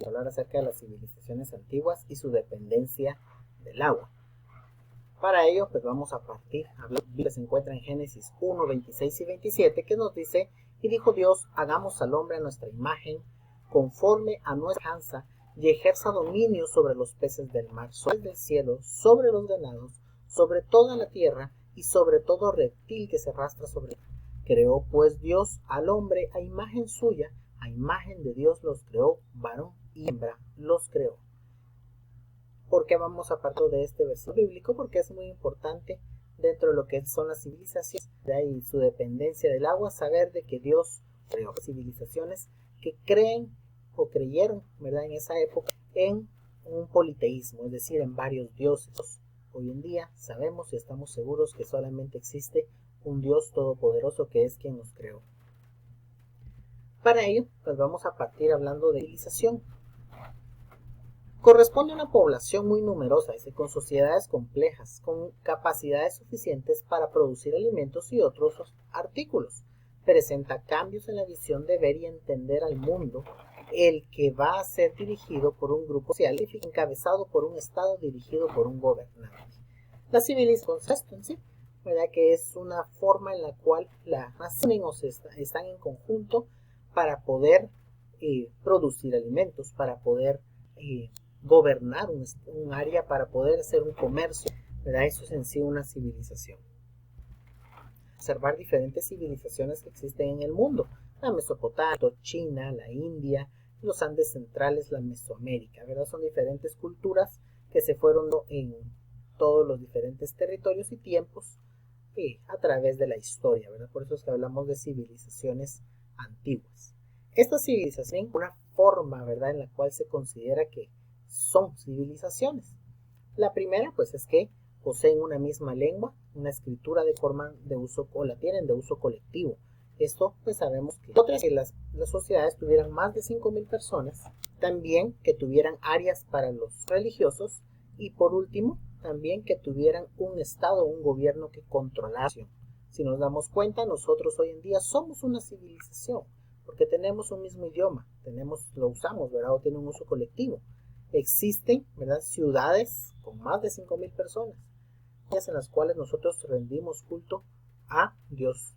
hablar acerca de las civilizaciones antiguas y su dependencia del agua. Para ello, pues vamos a partir, que se encuentra en Génesis 1, 26 y 27, que nos dice: y dijo Dios, hagamos al hombre a nuestra imagen, conforme a nuestra semejanza, y ejerza dominio sobre los peces del mar, sobre el del cielo, sobre los ganados, sobre toda la tierra, y sobre todo reptil que se arrastra sobre él. Creó pues Dios al hombre a imagen suya, a imagen de Dios los creó, varón y hembra los creó. ¿Por qué vamos a partir de este versículo bíblico? Porque es muy importante dentro de lo que son las civilizaciones y su dependencia del agua, saber de que Dios creó civilizaciones que creen o creyeron, ¿verdad?, en esa época en un politeísmo, es decir, en varios dioses. Hoy en día sabemos y estamos seguros que solamente existe un Dios todopoderoso que es quien nos creó. Para ello, pues vamos a partir hablando de civilización. Corresponde a una población muy numerosa, con sociedades complejas, con capacidades suficientes para producir alimentos y otros artículos. Presenta cambios en la visión de ver y entender al mundo, el que va a ser dirigido por un grupo social, encabezado por un Estado dirigido por un gobernante. La civilización en sí, ¿verdad?, que es una forma en la cual las naciones están en conjunto para poder producir alimentos, para poder gobernar un área, para poder hacer un comercio, ¿verdad? Eso es en sí una civilización. Observar diferentes civilizaciones que existen en el mundo: la Mesopotamia, China, la India, los Andes centrales, la Mesoamérica, ¿verdad? Son diferentes culturas que se fueron en todos los diferentes territorios y tiempos a través de la historia, ¿verdad? Por eso es que hablamos de civilizaciones antiguas. Estas civilizaciones tienen una forma, ¿verdad?, en la cual se considera que son civilizaciones. La primera, pues, es que poseen una misma lengua, una escritura de forma de uso, o la tienen de uso colectivo. Esto, pues, sabemos que las sociedades tuvieran más de 5,000 personas, también que tuvieran áreas para los religiosos, y por último, también que tuvieran un estado, un gobierno que controlara. Si nos damos cuenta, nosotros hoy en día somos una civilización, porque tenemos un mismo idioma, lo usamos, ¿verdad?, o tiene un uso colectivo. Existen, ¿verdad?, ciudades con más de 5,000 personas, en las cuales nosotros rendimos culto a Dios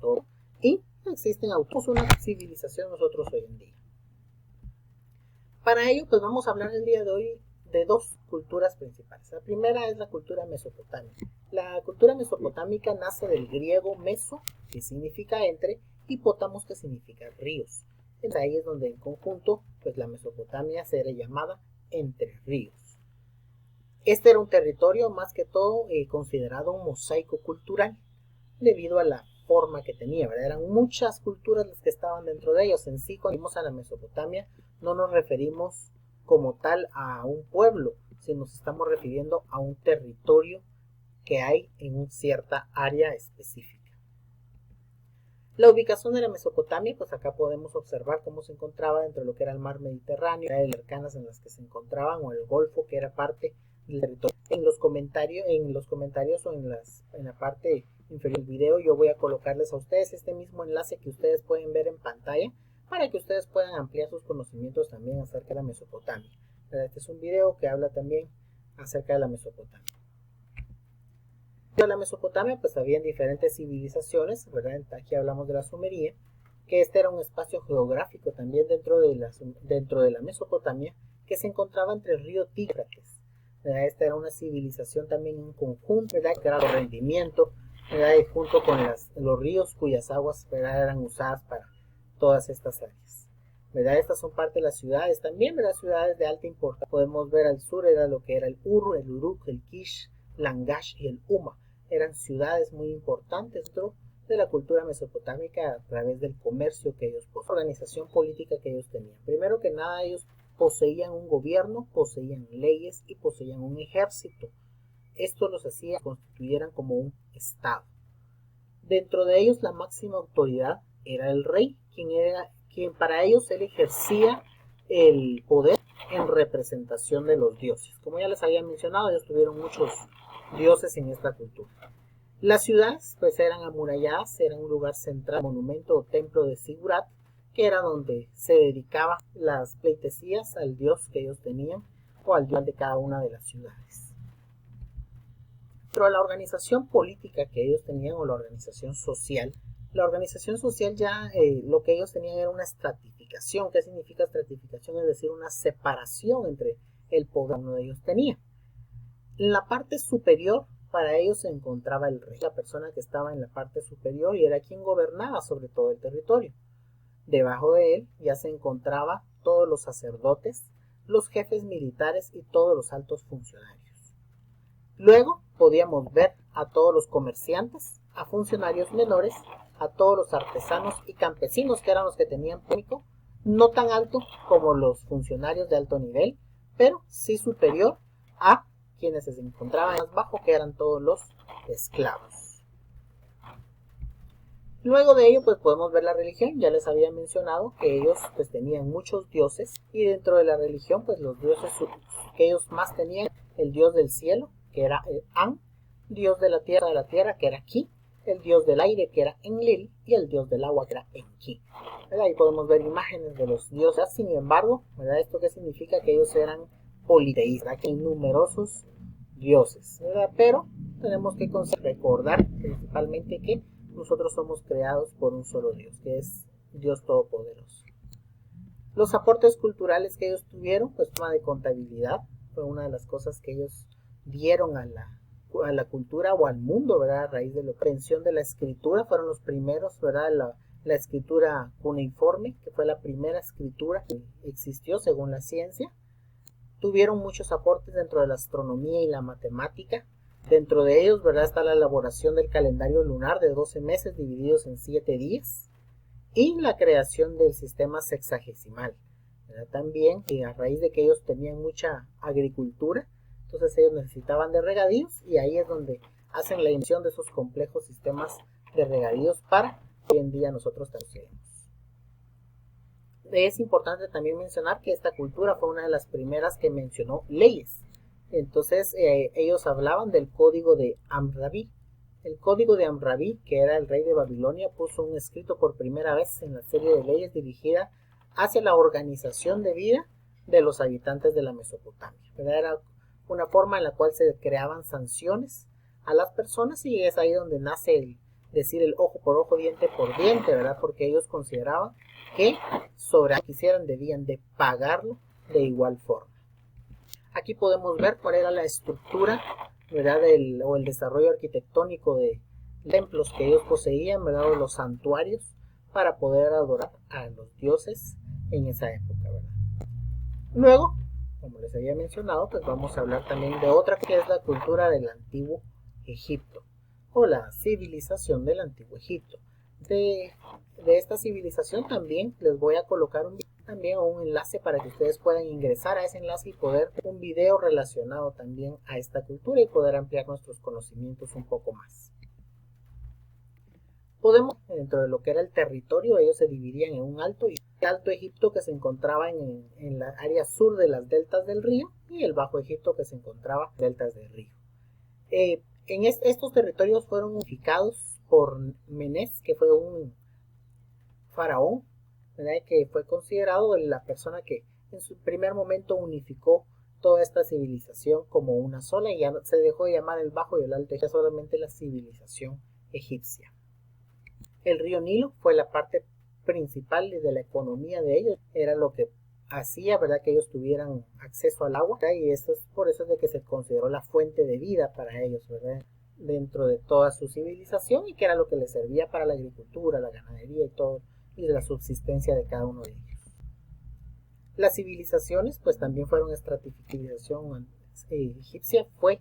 todo, y existen una civilización nosotros hoy en día. Para ello, pues vamos a hablar el día de hoy de dos culturas principales. La primera es la cultura mesopotámica. La cultura mesopotámica nace del griego meso, que significa entre, y potamos, que significa ríos. Entonces ahí es donde en conjunto, pues la Mesopotamia será llamada Entre Ríos. Este era un territorio más que todo considerado un mosaico cultural, debido a la forma que tenía, ¿verdad? Eran muchas culturas las que estaban dentro de ellos. En sí, cuando vamos a la Mesopotamia, no nos referimos como tal a un pueblo, sino nos estamos refiriendo a un territorio que hay en una cierta área específica. La ubicación de la Mesopotamia, pues acá podemos observar cómo se encontraba dentro de lo que era el mar Mediterráneo, las cercanas en las que se encontraban, o el Golfo, que era parte del territorio. En los comentarios o en la parte inferior del video, yo voy a colocarles a ustedes este mismo enlace que ustedes pueden ver en pantalla, para que ustedes puedan ampliar sus conocimientos también acerca de la Mesopotamia. Este es un video que habla también acerca de la Mesopotamia. De la Mesopotamia, pues habían diferentes civilizaciones, ¿verdad? Aquí hablamos de la Sumería, que este era un espacio geográfico también dentro de la Mesopotamia, que se encontraba entre el río Tigris. Esta era una civilización también en conjunto, ¿verdad?, que era de rendimiento, ¿verdad?, y junto con los ríos cuyas aguas, ¿verdad?, eran usadas para todas estas áreas, ¿verdad? Estas son parte de las ciudades también, ¿verdad?, ciudades de alta importancia. Podemos ver al sur era lo que era el Ur, el Uruk, el Kish, Langash y el Uma. Eran ciudades muy importantes dentro de la cultura mesopotámica a través del comercio que ellos poseían, la organización política que ellos tenían. Primero que nada, ellos poseían un gobierno, poseían leyes y poseían un ejército. Esto los hacía que constituyeran como un estado. Dentro de ellos, la máxima autoridad era el rey, quien para ellos él ejercía el poder en representación de los dioses. Como ya les había mencionado, ellos tuvieron muchos dioses en esta cultura. Las ciudades pues eran amuralladas, eran un lugar central, monumento o templo de Sigurat, que era donde se dedicaba las pleitesías al dios que ellos tenían o al dios de cada una de las ciudades. Pero la organización política que ellos tenían o la organización social ya lo que ellos tenían era una estratificación. ¿Qué significa estratificación? Es decir, una separación entre el poder que uno de ellos tenía. En la parte superior para ellos se encontraba el rey, la persona que estaba en la parte superior y era quien gobernaba sobre todo el territorio. Debajo de él ya se encontraba todos los sacerdotes, los jefes militares y todos los altos funcionarios. Luego podíamos ver a todos los comerciantes, a funcionarios menores, a todos los artesanos y campesinos que eran los que tenían público, no tan alto como los funcionarios de alto nivel, pero sí superior a quienes se encontraban más bajo, que eran todos los esclavos. Luego de ello pues podemos ver la religión. Ya les había mencionado que ellos pues tenían muchos dioses, y dentro de la religión pues los dioses que ellos más tenían, el dios del cielo, que era An, dios de la tierra, que era Ki, el dios del aire, que era Enlil, y el dios del agua, que era Enki. Ahí podemos ver imágenes de los dioses. Sin embargo, ¿verdad? ¿Esto qué significa? Que ellos eran politeístas, que hay numerosos dioses, ¿verdad? Pero tenemos que recordar principalmente que nosotros somos creados por un solo Dios, que es Dios Todopoderoso. Los aportes culturales que ellos tuvieron, pues tema de contabilidad, fue una de las cosas que ellos dieron a la cultura o al mundo, ¿verdad? A raíz de la invención de la escritura, fueron los primeros, ¿verdad? La escritura cuneiforme, que fue la primera escritura que existió según la ciencia. Tuvieron muchos aportes dentro de la astronomía y la matemática. Dentro de ellos, ¿verdad? Está la elaboración del calendario lunar de 12 meses divididos en 7 días y la creación del sistema sexagesimal, ¿verdad? También, a raíz de que ellos tenían mucha agricultura, entonces ellos necesitaban de regadíos, y ahí es donde hacen la invención de esos complejos sistemas de regadíos para que hoy en día nosotros tenemos. Es importante también mencionar que esta cultura fue una de las primeras que mencionó leyes. Entonces ellos hablaban del código de Hammurabi. El código de Hammurabi, que era el rey de Babilonia, puso un escrito por primera vez en la serie de leyes dirigida hacia la organización de vida de los habitantes de la Mesopotamia. Era una forma en la cual se creaban sanciones a las personas, y es ahí donde nace el decir el ojo por ojo, diente por diente, ¿verdad? Porque ellos consideraban que sobre lo que hicieran debían de pagarlo de igual forma. Aquí podemos ver cuál era la estructura, ¿verdad? O el desarrollo arquitectónico de templos que ellos poseían, ¿verdad? O los santuarios para poder adorar a los dioses en esa época, ¿verdad? Luego, como les había mencionado, pues vamos a hablar también de otra, que es la cultura del antiguo Egipto o la civilización del antiguo Egipto. De esta civilización también les voy a colocar un enlace para que ustedes puedan ingresar a ese enlace y poder ver un video relacionado también a esta cultura y poder ampliar nuestros conocimientos un poco más. Dentro de lo que era el territorio, ellos se dividían en un alto Egipto que se encontraba en la área sur de las deltas del río, y el Bajo Egipto que se encontraba en deltas del río. Estos territorios fueron unificados por Menes, que fue un faraón, ¿verdad? Que fue considerado la persona que en su primer momento unificó toda esta civilización como una sola, y ya se dejó de llamar el Bajo y el Alto Egipto, solamente la civilización egipcia. El río Nilo fue la parte principal de la economía de ellos, era lo que hacía, ¿verdad?, que ellos tuvieran acceso al agua, ¿verdad? Y eso es por eso de que se consideró la fuente de vida para ellos, ¿verdad?, dentro de toda su civilización, y que era lo que les servía para la agricultura, la ganadería y todo, y la subsistencia de cada uno de ellos. Las civilizaciones pues también fueron estratificación egipcia, fue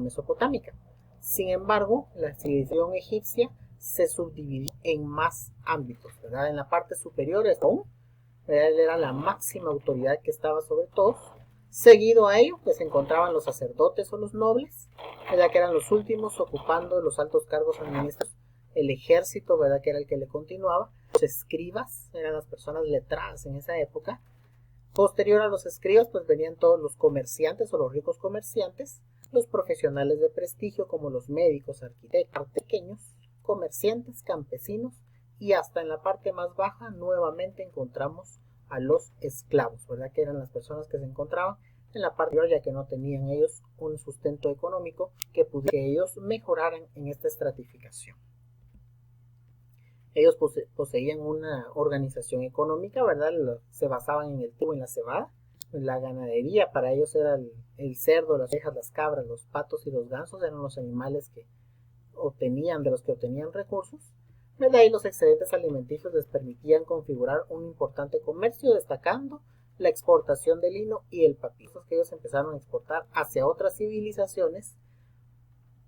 mesopotámica. Sin embargo, la civilización egipcia se subdividió en más ámbitos, ¿verdad? En la parte superior él era la máxima autoridad que estaba sobre todos. Seguido a ello, pues se encontraban los sacerdotes o los nobles, ¿verdad?, que eran los últimos ocupando los altos cargos administrativos. El ejército, ¿verdad?, que era el que le continuaba. Los escribas eran las personas letradas en esa época. Posterior a los escribas, pues venían todos los comerciantes o los ricos comerciantes, los profesionales de prestigio como los médicos, arquitectos, pequeños, comerciantes, campesinos y hasta en la parte más baja nuevamente encontramos a los esclavos, ¿verdad? Que eran las personas que se encontraban en la parte inferior, ya que no tenían ellos un sustento económico que pudiera que ellos mejoraran en esta estratificación. Ellos poseían una organización económica, ¿verdad? Se basaban en el trigo, en la cebada, en la ganadería. Para ellos era el cerdo, las ovejas, las cabras, los patos y los gansos eran los animales que de los que obtenían recursos, ¿verdad? Y los excedentes alimenticios les permitían configurar un importante comercio, destacando la exportación de lino y el papiro, que ellos empezaron a exportar hacia otras civilizaciones.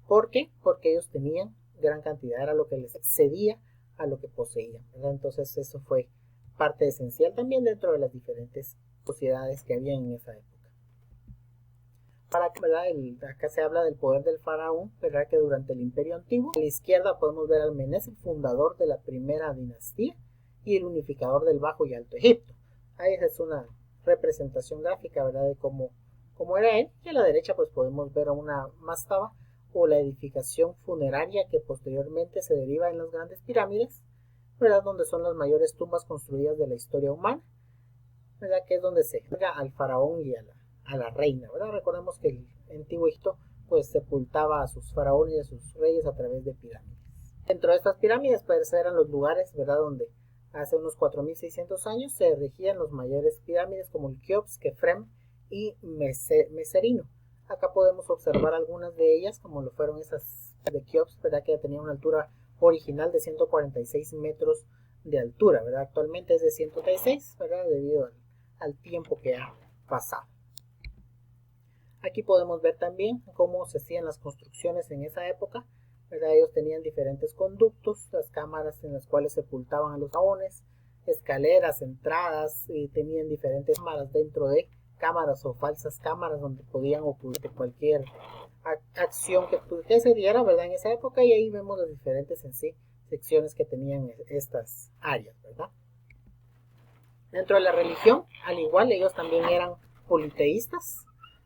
¿Por qué? Porque ellos tenían gran cantidad, era lo que les excedía a lo que poseían, ¿verdad? Entonces eso fue parte esencial también dentro de las diferentes sociedades que había en esa época. ¿Verdad? Acá se habla del poder del faraón, ¿verdad? Que durante el Imperio Antiguo, a la izquierda podemos ver al Menes, el fundador de la primera dinastía y el unificador del Bajo y Alto Egipto. Ahí es una representación gráfica, ¿verdad? De cómo era él, y a la derecha pues podemos ver a una mastaba o la edificación funeraria que posteriormente se deriva en las grandes pirámides, ¿verdad? Donde son las mayores tumbas construidas de la historia humana, ¿verdad? Que es donde se llega al faraón y a la reina, ¿verdad? Recordemos que el antiguo Egipto pues sepultaba a sus faraones y a sus reyes a través de pirámides. Dentro de estas pirámides pues eran los lugares, ¿verdad? Donde hace unos 4600 años se erigían los mayores pirámides como el Keops, Kefrem y Meserino. Acá podemos observar algunas de ellas, como lo fueron esas de Keops, ¿verdad? Que tenían una altura original de 146 metros de altura, ¿verdad? Actualmente es de 136, ¿verdad? Debido al tiempo que ha pasado. Aquí podemos ver también cómo se hacían las construcciones en esa época, ¿verdad? Ellos tenían diferentes conductos, las cámaras en las cuales sepultaban a los faraones, escaleras, entradas, y tenían diferentes cámaras dentro de cámaras o falsas cámaras donde podían ocurrir cualquier acción que se diera, ¿verdad? En esa época, y ahí vemos las diferentes en sí secciones que tenían estas áreas, ¿verdad? Dentro de la religión, al igual, ellos también eran politeístas.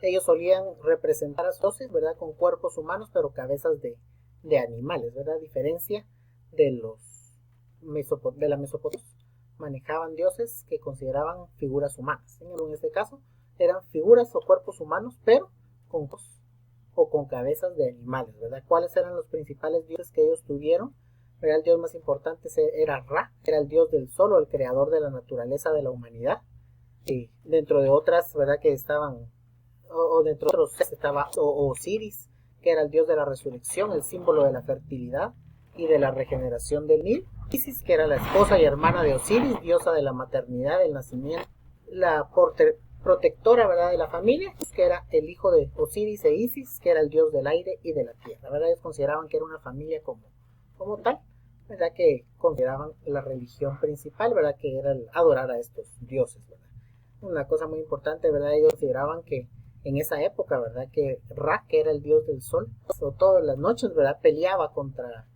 Ellos solían representar a sus dioses, ¿verdad? Con cuerpos humanos, pero cabezas de animales, ¿verdad? A diferencia de la Mesopotamia, manejaban dioses que consideraban figuras humanas. En este caso, eran figuras o cuerpos humanos, pero con cabezas de animales, ¿verdad? ¿Cuáles eran los principales dioses que ellos tuvieron? ¿Verdad? El dios más importante era Ra, era el dios del sol o el creador de la naturaleza de la humanidad. Y dentro de otras, ¿verdad? Que estaban dentro de otros estaba Osiris, que era el dios de la resurrección, el símbolo de la fertilidad y de la regeneración del Nil. Isis, que era la esposa y hermana de Osiris, diosa de la maternidad, del nacimiento, la protectora, ¿verdad? De la familia, que era el hijo de Osiris e Isis, que era el dios del aire y de la tierra, ¿verdad? Ellos consideraban que era una familia como tal, ¿verdad? Que consideraban la religión principal, ¿verdad? Que era adorar a estos dioses, ¿verdad? Una cosa muy importante, ¿verdad? Ellos consideraban que en esa época, ¿verdad? Que Ra, que era el dios del sol, todas las noches, ¿verdad? Peleaba contra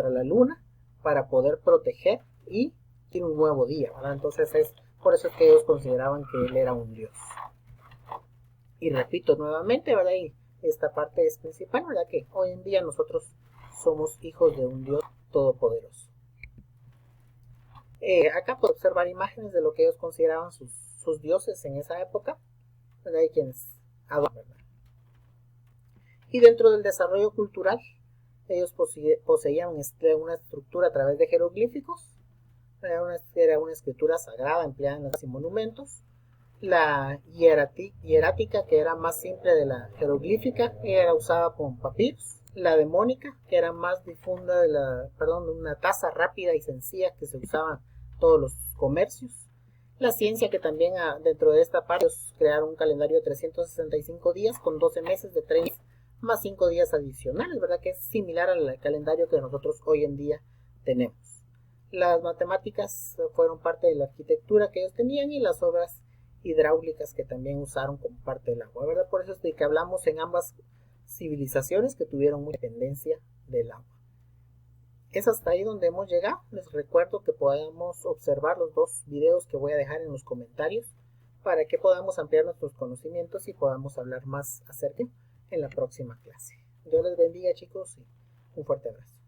la luna para poder proteger y tiene un nuevo día, ¿verdad? Entonces por eso es que ellos consideraban que él era un dios. Y repito nuevamente, ¿verdad? Y esta parte es principal, ¿verdad? Que hoy en día nosotros somos hijos de un Dios todopoderoso. Acá puedo observar imágenes de lo que ellos consideraban sus dioses en esa época, ¿verdad? Y quienes adoran, ¿verdad? Y dentro del desarrollo cultural, ellos poseían una estructura a través de jeroglíficos, era una escritura sagrada empleada en los monumentos. La hierática, que era más simple de la jeroglífica, era usada con papiros. La demónica, que era más difunda una tasa rápida y sencilla que se usaba en todos los comercios. La ciencia, que también dentro de esta parte crearon un calendario de 365 días con 12 meses de 3 más 5 días adicionales, ¿verdad? Que es similar al calendario que nosotros hoy en día tenemos. Las matemáticas fueron parte de la arquitectura que ellos tenían, y las obras hidráulicas que también usaron como parte del agua, ¿verdad? Por eso es de que hablamos en ambas civilizaciones que tuvieron mucha dependencia del agua. Es hasta ahí donde hemos llegado. Les recuerdo que podamos observar los dos videos que voy a dejar en los comentarios para que podamos ampliar nuestros conocimientos y podamos hablar más acerca en la próxima clase. Dios les bendiga, chicos, y un fuerte abrazo.